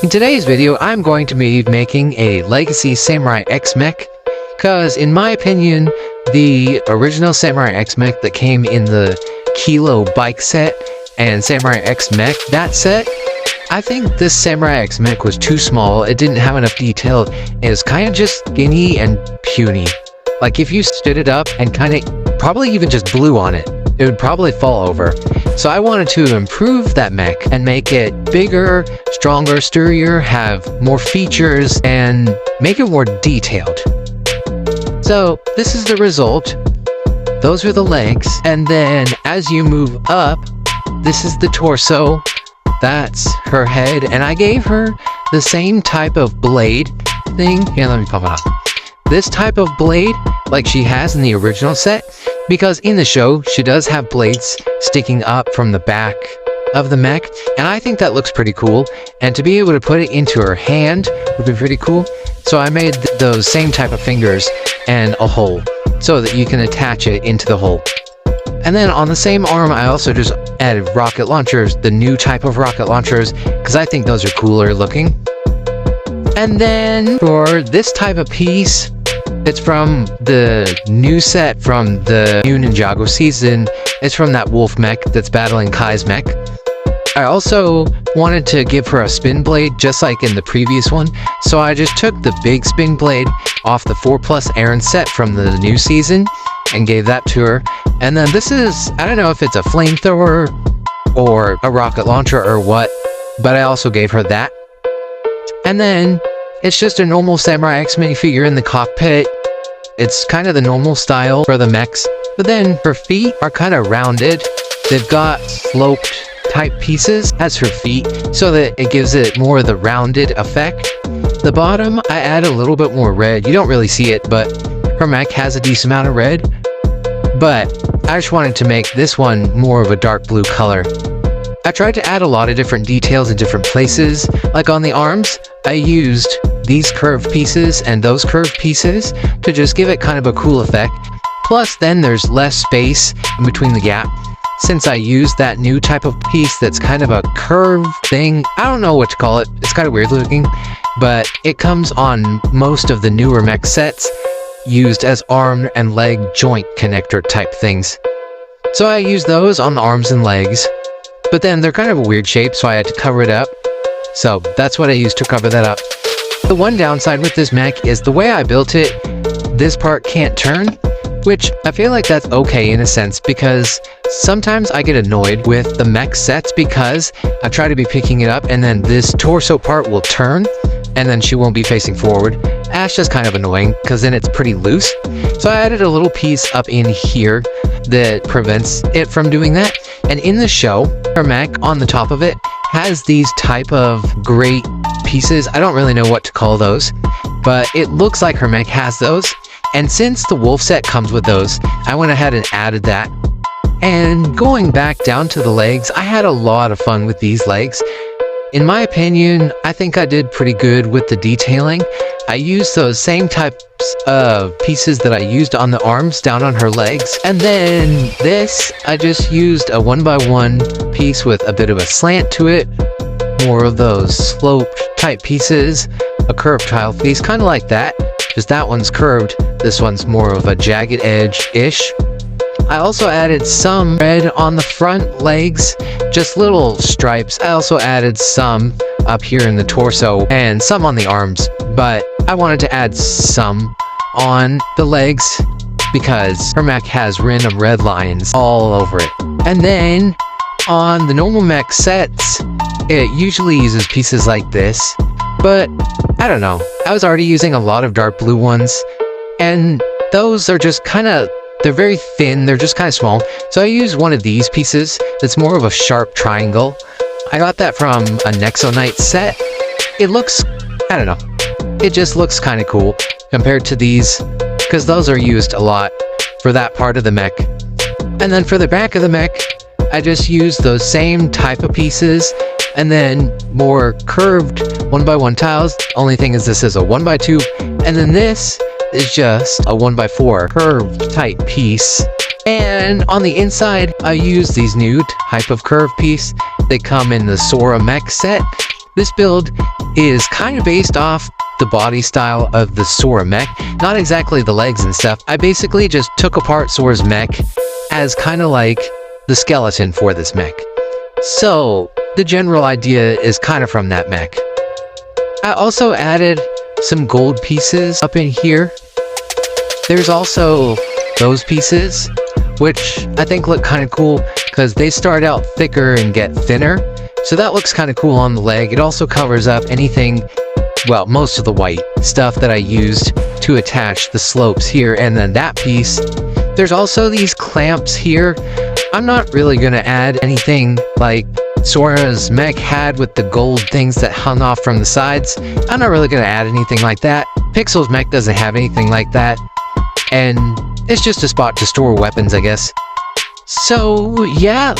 In today's video, I'm going to be making a Legacy Samurai X Mech, because in my opinion, the original Samurai X Mech that came in the Kilo bike set and Samurai X Mech, that set, I think this Samurai X Mech was too small. It didn't have enough detail. It was kind of just skinny and puny. Like if you stood it up and kind of probably even just blew on it, it would probably fall over. So I wanted to improve that mech and make it bigger, stronger, sturdier, have more features, and make it more detailed. So this is the result. Those are the legs, and then as you move up, this is the torso. That's her head, and I gave her the same type of blade thing. Here, let me pop it on. This type of blade, like she has in the original set, because in the show, she does have blades sticking up from the back of the mech, and I think that looks pretty cool, and to be able to put it into her hand would be pretty cool. So I made those same type of fingers and a hole, so that you can attach it into the hole. And then on the same arm, I also just added rocket launchers, the new type of rocket launchers, because I think those are cooler looking. And then for this type of piece, it's from the new set from the new Ninjago season. It's from that wolf mech that's battling Kai's mech. I also wanted to give her a spin blade just like in the previous one, so I just took the big spin blade off the 4+ Aaron set from the new season and gave that to her. And then this is, I don't know if it's a flamethrower or a rocket launcher or what, but I also gave her that. And then it's just a normal Samurai X minifigure in the cockpit. It's kind of the normal style for the mechs, but then her feet are kind of rounded. They've got sloped type pieces as her feet, so that it gives it more of the rounded effect. The bottom, I add a little bit more red. You don't really see it, but her mech has a decent amount of red. But I just wanted to make this one more of a dark blue color. I tried to add a lot of different details in different places. Like on the arms, I used these curved pieces and those curved pieces to just give it kind of a cool effect. Plus then there's less space in between the gap, since I used that new type of piece that's kind of a curved thing. I don't know what to call it. It's kind of weird looking, but it comes on most of the newer mech sets, used as arm and leg joint connector type things. So I used those on the arms and legs, but then they're kind of a weird shape, so I had to cover it up. So that's what I used to cover that up. The one downside with this mech is the way I built it, this part can't turn, which I feel like that's okay in a sense, because sometimes I get annoyed with the mech sets because I try to be picking it up and then this torso part will turn and then she won't be facing forward. That's just kind of annoying because then it's pretty loose. So I added a little piece up in here that prevents it from doing that. And in the show, her mech on the top of it has these type of great pieces. I don't really know what to call those, but it looks like her mech has those. And since the wolf set comes with those, I went ahead and added that. And going back down to the legs, I had a lot of fun with these legs. In my opinion, I think I did pretty good with the detailing. I used those same types of pieces that I used on the arms down on her legs. And then this, I just used a 1x1 piece with a bit of a slant to it. More of those sloped type pieces, a curved tile piece, kind of like that. Just that one's curved, this one's more of a jagged edge-ish. I also added some red on the front legs, just little stripes. I also added some up here in the torso and some on the arms, but I wanted to add some on the legs because her mech has random red lines all over it. And then on the normal mech sets, it usually uses pieces like this, but I don't know. I was already using a lot of dark blue ones, and those are just kind of, they're very thin, they're just kind of small. So I used one of these pieces that's more of a sharp triangle. I got that from a Nexonite set. It looks, I don't know, it just looks kind of cool compared to these, because those are used a lot for that part of the mech. And then for the back of the mech, I just used those same type of pieces, and then more curved 1x1 tiles. Only thing is this is a 1x2, and then this is just a 1x4 curved type piece. And on the inside, I use these new type of curved piece. They come in the Sora Mech set. This build is kind of based off the body style of the Sora mech, not exactly the legs and stuff. I basically just took apart Sora's mech as kind of like the skeleton for this mech. So, the general idea is kind of from that mech. I also added some gold pieces up in here. There's also those pieces, which I think look kind of cool because they start out thicker and get thinner. So that looks kind of cool on the leg. It also covers up anything, well, most of the white stuff that I used to attach the slopes here, and then that piece. There's also these clamps here. I'm not really going to add anything like Sora's mech had with the gold things that hung off from the sides. I'm not really going to add anything like that. Pixel's mech doesn't have anything like that. And it's just a spot to store weapons, I guess. So, yeah,